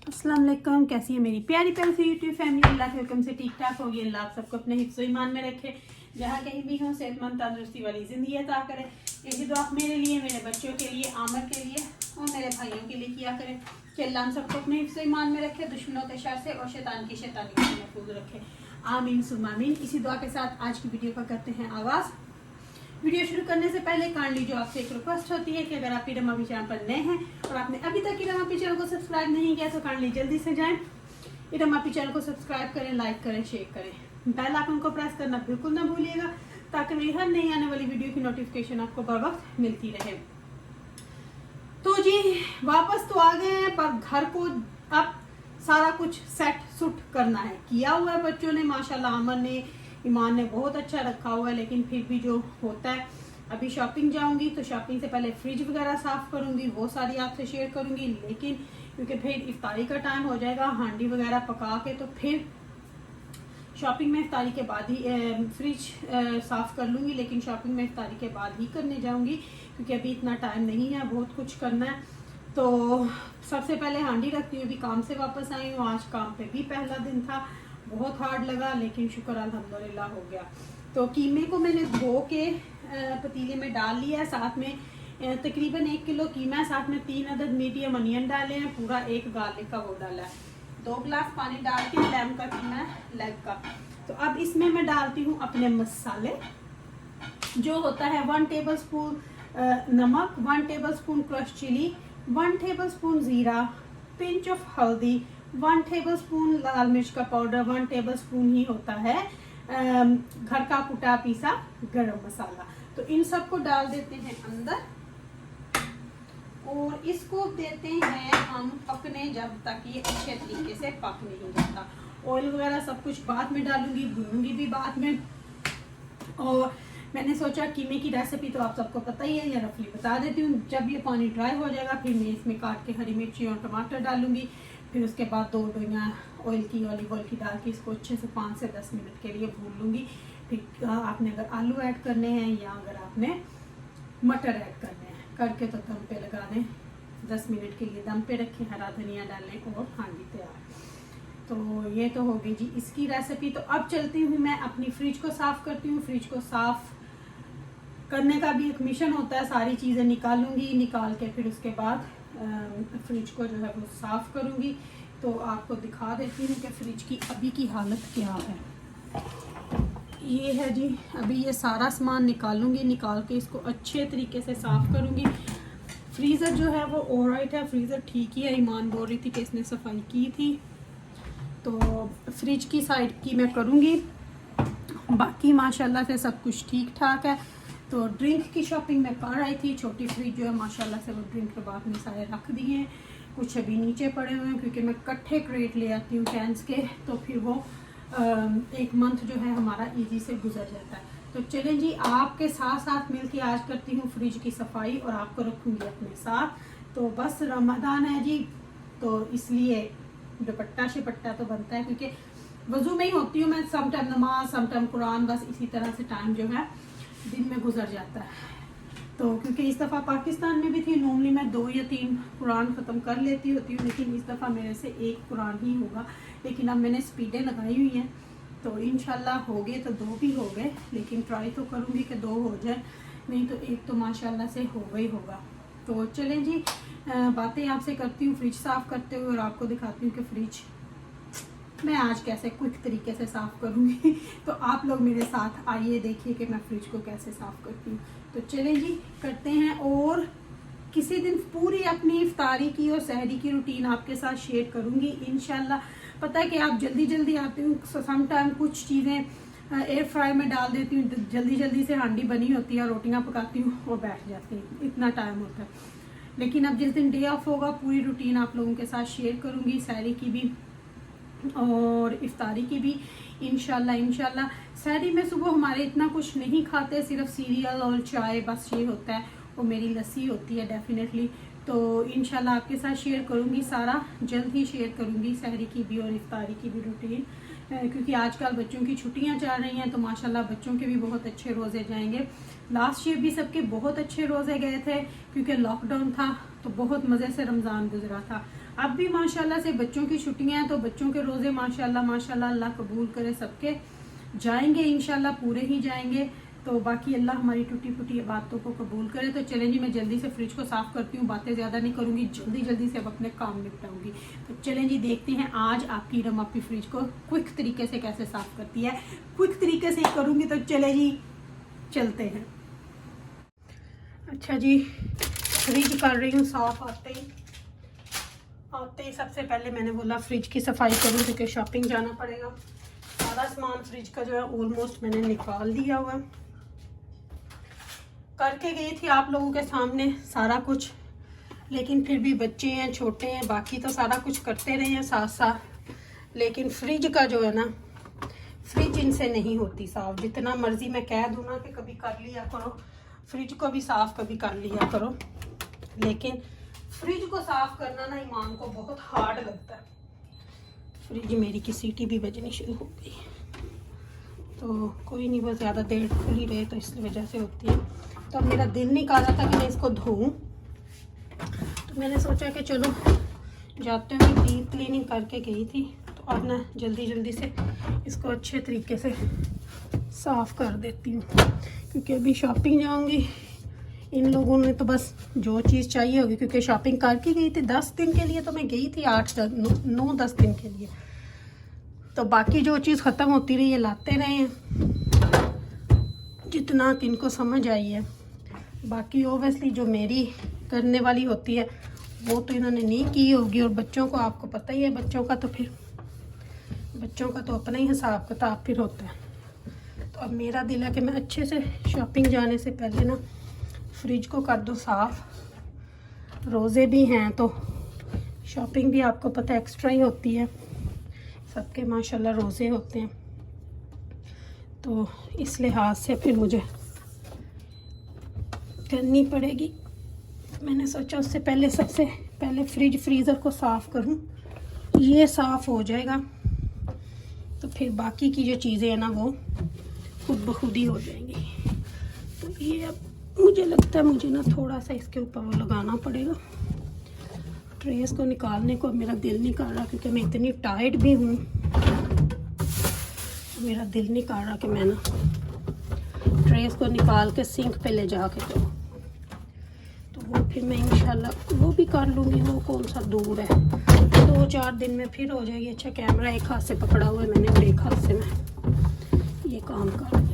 अस्सलाम वालेकुम। कैसी है मेरी प्यारी प्यारी सी यूट्यूब फैमिली। अल्लाह के हुक्म से ठीक ठाक होगी। अल्लाह आप सबको अपने हिफ्ज़ ईमान में रखे, जहाँ कहीं भी हो सेहतमंद तंदुरुस्ती वाली ज़िंदगी अता करे। यही दुआ मेरे लिए, मेरे बच्चों के लिए, आमर के लिए और मेरे भाइयों के लिए किया करें कि अल्लाह हम सबको अपने हिफ्ज़ ईमान में रखे, दुश्मनों के शर से और शैतान की शैतानियों से महफूज रखे। आमीन सुम्मा आमीन। इसी दुआ के साथ आज की वीडियो का करते हैं आगाज़। वीडियो शुरू करने से पहले काइंडली जो आपसे एक रिक्वेस्ट होती है कि अगर आप ईरम अभी चैनल पर नए हैं और आपने अभी तक ईरम अभी चैनल को सब्सक्राइब नहीं किया तो काइंडली जल्दी से जाएं, ईरम अभी चैनल को सब्सक्राइब करें, लाइक करें, शेयर करें, बेल आइकन को प्रेस करना बिल्कुल ना भूलिएगा ताकि मेरी हर नई आने वाली वीडियो की नोटिफिकेशन आपको बर वक्त मिलती रहे। तो जी वापस तो आ गए हैं, पर घर को अब सारा कुछ सेट सुट करना है। किया हुआ है बच्चों ने, माशाल्लाह अमन ने, ईमान ने बहुत अच्छा रखा हुआ है, लेकिन फिर भी जो होता है, अभी शॉपिंग जाऊंगी तो शॉपिंग से पहले फ्रिज वगैरह साफ करूंगी, वो सारी आपसे शेयर करूंगी। लेकिन क्योंकि फिर इफ्तारी का टाइम हो जाएगा, हांडी वगैरह पका के तो फिर शॉपिंग में इफ्तारी के बाद ही फ्रिज साफ कर लूंगी। लेकिन शॉपिंग में इफ्तारी के बाद ही करने जाऊंगी क्योंकि अभी इतना टाइम नहीं है, बहुत कुछ करना है। तो सबसे पहले हांडी रखती हूँ। अभी काम से वापस आई हूँ, आज काम पे भी पहला दिन था, बहुत हार्ड लगा लेकिन शुक्र अल्हम्दुलिल्लाह हो गया। तो कीमे को मैंने धो के पतीले में डाल लिया है, साथ में तकरीबन 1 किलो कीमा है, साथ में 3 अदद मीडियम अनियन डाले हैं, पूरा 1 गार्लिक का वो डाला है, 2 गिलास पानी डाल के लैम का कीमा है, लेग का। तो अब इसमें मैं डालती हूँ अपने मसाले, जो होता है 1 टेबल स्पून नमक, 1 table spoon crush chilli, 1 table spoon ज़ीरा, पिंच ऑफ हल्दी, 1 टेबल स्पून लाल मिर्च का पाउडर, 1 टेबल स्पून ही होता है घर का कुटा पीसा गरम मसाला। तो इन सबको डाल देते हैं अंदर और इसको देते हैं हम पकने जब तक ये अच्छे तरीके से पक नहीं जाता। ऑयल वगैरह सब कुछ बाद में डालूंगी, भूनूंगी भी बाद में। और मैंने सोचा कीमे की रेसिपी तो आप सबको पता ही है, या रफली बता देती हूँ। जब ये पानी ड्राई हो जाएगा फिर मैं इसमें काट के हरी मिर्ची और टमाटर डालूंगी। फिर उसके बाद 2 डोइयाँ ऑयल की, ऑलिव ऑयल की डाल के इसको अच्छे से 5 से 10 मिनट के लिए भून लूँगी। फिर आपने अगर आलू ऐड करने हैं या अगर आपने मटर ऐड करने हैं करके तो दम पे लगा दें, 10 मिनट के लिए दम पे रखें, हरा धनिया डालें और हांडी तैयार। तो ये तो हो गई जी इसकी रेसिपी। तो अब चलती हूँ मैं अपनी फ्रिज को साफ़ करती हूँ। फ्रिज को साफ़ करने का भी एक मिशन होता है, सारी चीज़ें निकालूंगी, निकाल के फिर उसके बाद फ्रिज को जो है वो साफ़ करूंगी। तो आपको दिखा देती हूँ कि फ्रिज की अभी की हालत क्या है। ये है जी, अभी ये सारा सामान निकालूंगी, निकाल के इसको अच्छे तरीके से साफ़ करूंगी। फ्रीज़र जो है वो ऑलराइट है, फ्रीज़र ठीक ही है। ईमान बोल रही थी कि इसने सफाई की थी, तो फ्रिज की साइड की मैं करूँगी, बाकी माशाल्लाह से सब कुछ ठीक ठाक है। तो ड्रिंक की शॉपिंग मैं कर आई थी, छोटी फ्रिज जो है माशाल्लाह से वो ड्रिंक के बाद में सारे रख दिए हैं, कुछ अभी नीचे पड़े हुए हैं क्योंकि मैं इकट्ठे क्रेट ले आती हूँ कैंस के, तो फिर वो 1 मंथ जो है हमारा इजी से गुजर जाता है। तो चलें जी, आपके साथ साथ मिलके आज करती हूँ फ्रिज की सफाई और आपको रखूँगी अपने साथ। तो बस रमज़ान है जी, तो इसलिए दुपट्टा शिपट्टा तो बनता है क्योंकि वज़ू में ही होती हूँ मैं, सम टाइम नमाज, सम टाइम कुरान, बस इसी तरह से टाइम जो है दिन में गुजर जाता है। तो क्योंकि इस दफ़ा पाकिस्तान में भी थी, नॉर्मली मैं 2 या 3 कुरान ख़त्म कर लेती होती हूँ, लेकिन इस दफ़ा मेरे से 1 कुरान ही होगा। लेकिन अब मैंने स्पीडें लगाई हुई हैं, तो इंशाल्लाह हो गए तो 2 भी हो गए, लेकिन ट्राई तो करूँगी कि 2 हो जाए, नहीं तो 1 तो माशाल्लाह से होगा ही होगा। तो चलें जी, बातें आपसे करती हूँ फ्रिज साफ़ करते हुए और आपको दिखाती हूँ कि फ्रिज मैं आज कैसे क्विक तरीके से साफ़ करूँगी। तो आप लोग मेरे साथ आइए, देखिए कि मैं फ्रिज को कैसे साफ़ करती हूँ। तो चलें जी करते हैं, और किसी दिन पूरी अपनी इफ्तारी की और सहरी की रूटीन आपके साथ शेयर करूँगी इंशाल्लाह। पता है कि आप जल्दी जल्दी आते हो, सम टाइम कुछ चीज़ें एयर फ्राई में डाल देती हूँ, जल्दी जल्दी से हांडी बनी होती है, रोटियाँ पकाती हूँ और बैठ जाती हूँ, इतना टाइम होता है। लेकिन अब जिस दिन डे ऑफ होगा पूरी रूटीन आप लोगों के साथ शेयर करूँगी, सहरी की भी और इफ्तारी की भी इंशाल्लाह। सहरी में सुबह हमारे इतना कुछ नहीं खाते, सिर्फ सीरियल और चाय, बस ये होता है, और मेरी लस्सी होती है डेफिनेटली। तो इंशाल्लाह आपके साथ शेयर करूँगी, सारा जल्द ही शेयर करूँगी सहरी की भी और इफ्तारी की भी रूटीन, क्योंकि आजकल बच्चों की छुट्टियां चल रही हैं, तो माशाल्लाह बच्चों के भी बहुत अच्छे रोज़े जाएंगे। लास्ट ईयर भी सबके बहुत अच्छे रोज़े गए थे क्योंकि लॉकडाउन था, तो बहुत मज़े से रमज़ान गुजरा था। अब भी माशाल्लाह से बच्चों की छुट्टियां हैं तो बच्चों के रोजे माशाल्लाह माशाल्लाह अल्लाह कबूल करे सबके, जाएंगे इंशाल्लाह पूरे ही जाएंगे। तो बाकी अल्लाह हमारी टूटी फूटी बातों को कबूल करे। तो चलें जी, मैं जल्दी से फ्रिज को साफ करती हूँ, बातें ज़्यादा नहीं करूँगी, जल्दी से अब अपने काम निपटाऊंगी। तो चलें जी, देखते हैं आज आपकी इरम आपकी फ्रिज को क्विक तरीके से कैसे साफ करती है। क्विक तरीके से ही करूँगी, तो चले जी चलते हैं। अच्छा जी, फ्रिज कर रही हूँ साफ। आते ही सबसे पहले मैंने बोला फ्रिज की सफाई करूँ क्योंकि शॉपिंग जाना पड़ेगा। सारा सामान फ्रिज का जो है ऑलमोस्ट मैंने निकाल दिया हुआ, करके गई थी आप लोगों के सामने सारा कुछ, लेकिन फिर भी बच्चे हैं, छोटे हैं, बाकी तो सारा कुछ करते रहे हैं साथ साथ। लेकिन फ्रिज का जो है ना, फ्रिज इनसे नहीं होती साफ। जितना मर्जी मैं कह दूँ ना कि कभी कर लिया करो, फ्रिज को भी साफ कभी कर लिया करो, लेकिन फ्रिज को साफ करना ना ईमान को बहुत हार्ड लगता है। फ्रिज मेरी की सीटी भी बजनी शुरू हो गई, तो कोई नहीं, बस ज़्यादा देर खुली रहे तो इस वजह से होती है। तो अब मेरा दिल नहीं कर रहा था कि मैं इसको धोऊं, तो मैंने सोचा कि चलो जाते हुए डीप क्लीनिंग करके गई थी, तो अब ना जल्दी से इसको अच्छे तरीके से साफ़ कर देती हूँ, क्योंकि अभी शॉपिंग जाऊँगी। इन लोगों ने तो बस जो चीज़ चाहिए होगी, क्योंकि शॉपिंग करके गई थी 10 दिन के लिए, तो मैं गई थी 9-10 दिन के लिए, तो बाकी जो चीज़ ख़त्म होती रही है लाते रहे हैं जितना कि इनको समझ आई है। बाकी ओबियसली जो मेरी करने वाली होती है वो तो इन्होंने नहीं की होगी। और बच्चों को आपको पता ही है, बच्चों का तो अपना ही हिसाब किताब फिर होता है। तो अब मेरा दिल है कि मैं अच्छे से शॉपिंग जाने से पहले ना फ्रिज को कर दो साफ़। रोज़े भी हैं तो शॉपिंग भी आपको पता है एक्स्ट्रा ही होती है, सबके माशाल्लाह रोज़े होते हैं, तो इस लिहाज से फिर मुझे करनी पड़ेगी। मैंने सोचा उससे पहले सबसे पहले फ्रीज़र को साफ़ करूं, ये साफ़ हो जाएगा तो फिर बाकी की जो चीज़ें हैं ना वो खुद ब खुद ही हो जाएंगी। तो ये अब मुझे लगता है मुझे ना थोड़ा सा इसके ऊपर वो लगाना पड़ेगा। ट्रेस को निकालने को मेरा दिल नहीं कर रहा, क्योंकि मैं इतनी टायर्ड भी हूँ, मेरा दिल नहीं कर रहा कि मैं ना ट्रेस को निकाल के सिंक पे ले जा के करूँ। तो वो फिर मैं इंशाल्लाह वो भी कर लूँगी, वो कौन सा दूर है, 2-4 दिन में फिर हो जाएगी। अच्छा, कैमरा एक हाथ से पकड़ा हुआ है मैंने और एक हाथ से मैं ये काम कर रही हूँ।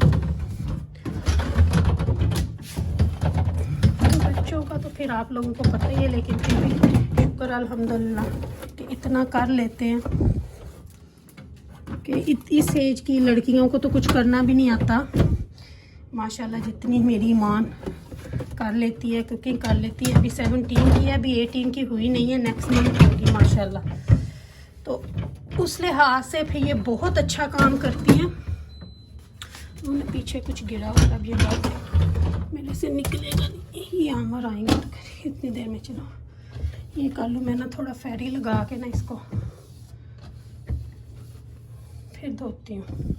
बच्चों का तो फिर आप लोगों को पता ही है, लेकिन फिर भी शुक्र अल्हम्दुलिल्लाह कि इतना कर लेते हैं कि इस एज की लड़कियों को तो कुछ करना भी नहीं आता माशाल्लाह। जितनी मेरी ईमान कर लेती है, कुकिंग कर लेती है। अभी 17 की है, अभी 18 की हुई नहीं है, नेक्स्ट मंथ होगी माशाल्लाह। तो उस लिहाज से फिर ये बहुत अच्छा काम करती हैं। उन्हें पीछे कुछ गिरा हुआ, अब ये बात मेरे से निकलेगा नहीं, ये आमर आएंगे तो इतनी देर में चलो ये कर लूँ। मैं ना थोड़ा फेरी लगा के ना इसको फिर धोती हूँ।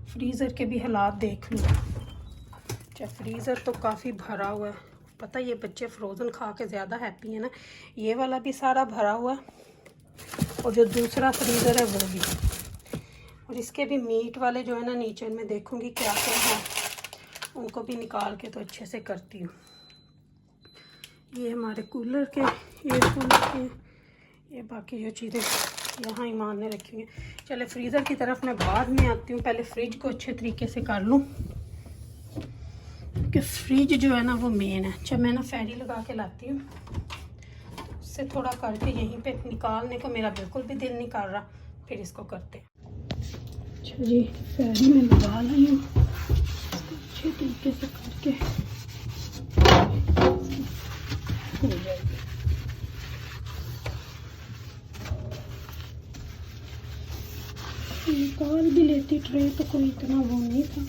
फ्रीज़र के भी हालात देख लूँ। अच्छा, फ्रीज़र तो काफ़ी भरा हुआ है, पता ये बच्चे फ्रोज़न खा के ज़्यादा हैप्पी है ना। ये वाला भी सारा भरा हुआ है और जो दूसरा फ्रीज़र है वो भी, और इसके भी मीट वाले जो है ना नीचे में देखूँगी क्या क्या है, उनको भी निकाल के तो अच्छे से करती हूँ। ये हमारे कूलर के, ये कूलर के, ये बाकी जो चीज़ें यहाँ ईमान ने रखी हुई हैं। चले फ्रीज़र की तरफ मैं बाद में आती हूँ, पहले फ्रिज को अच्छे तरीके से कर लूँ कि फ्रिज जो है ना वो मेन है। अच्छा, मैं ना फेरी लगा के लाती हूँ, उससे थोड़ा करके यहीं पे निकालने को मेरा बिल्कुल भी दिल नहीं कर रहा, फिर इसको करते हैं। अच्छा जी, फेरी में लगा ली हूँ, अच्छे तरीके से करके हो जाएगी। निकाल भी लेती ट्रे तो कोई इतना वो नहीं था,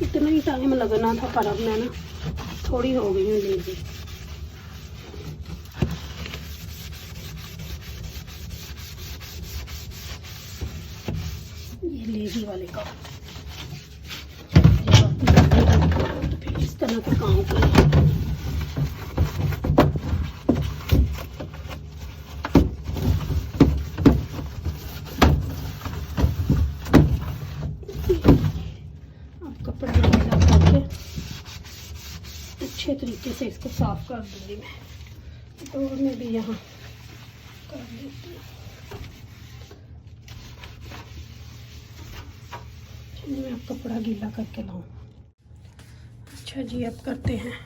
इतना ही टाइम लगना था, पर अब मैं ना थोड़ी हो गई हूँ लेजी। ये लेजी वाले का तो फिर इस तरह का काम करें। से इसको साफ कर दूँगी मैं। डोर में भी यहाँ कर देती हूँ। चलिए मैं कपड़ा गीला करके लाऊँ। अच्छा जी, अब करते हैं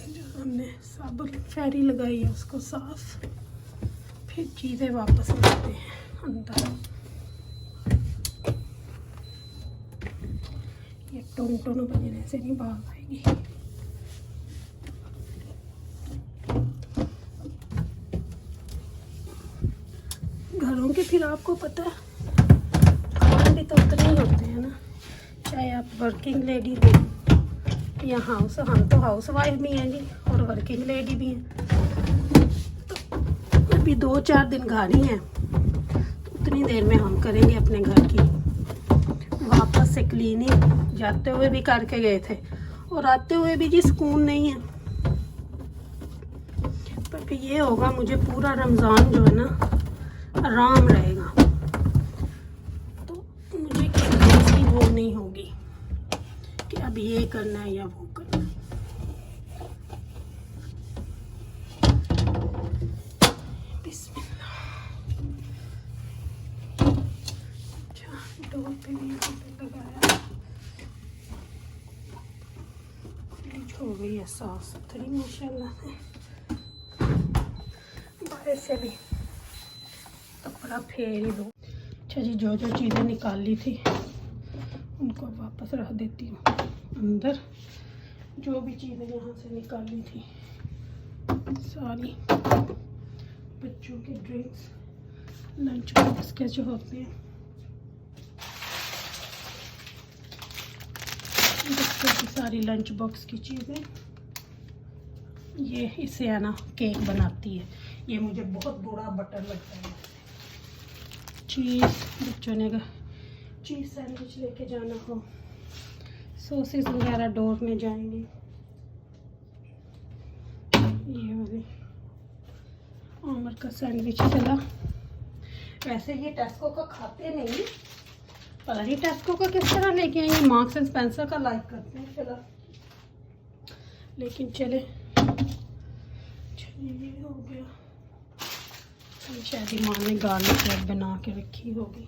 जो हमने साबुन फेरी लगाई है उसको साफ, फिर चीज़ें वापस लाते हैं अंदर। ये टोन टोन बजने से नहीं भाग आएगी। घरों के फिर आपको पता है काम भी तो उतने ही होते हैं ना, चाहे आप वर्किंग लेडी हो या हम तो हाउस वाइफ भी हैं जी और वर्किंग लेडी भी हैं। तो अभी 2-4 दिन घर ही हैं, तो उतनी देर में हम करेंगे अपने घर की वापस से क्लीनिंग। जाते हुए भी करके गए थे और आते हुए भी जी सुकून नहीं है। पर फिर ये होगा मुझे पूरा रमज़ान जो है ना आराम रहेगा, तो मुझे किसी वो नहीं होगी कि अब ये करना है या वो करना है। बिस्मिल्लाह। अच्छा, डोर पे भी यहाँ पे लगाया, हो गई है साफ सुथरी माशाल्लाह से। बाहर से भी कपड़ा फेर ही दो। अच्छा जी, जो जो चीज़ें निकाली थी उनको वापस रख देती हूँ अंदर। जो भी चीज़ें यहाँ से निकाली थी सारी, बच्चों के ड्रिंक्स, लंच बॉक्स के जो होते हैं, बच्चों की सारी लंच बॉक्स की चीज़ें। ये इससे है ना केक बनाती है, ये मुझे बहुत बुरा बटर लगता है। चीज़, बच्चों ने अगर चीज़ सैंडविच लेके जाना हो, सॉसेस वगैरह डोर में जाएंगे। ये वाली आमर का सैंडविच चला। वैसे ये टेस्को का खाते नहीं, पता नहीं टेस्को का किस तरह लेके आए। ये मार्क्स एंड स्पेंसर का लाइक करते हैं फिलहाल, लेकिन चले ये हो गया। शायद माँ ने गार्लिक ब्रेड बना के रखी होगी,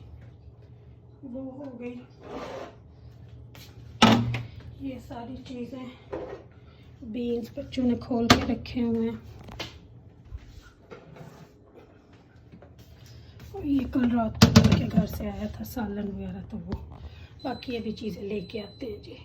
वो हो गई। ये सारी चीज़ें, बीन्स बच्चों ने खोल के रखे हुए हैं। और ये कल रात को के घर से आया था सालन वगैरह, तो वो बाकी अभी चीज़ें लेके आते हैं जी।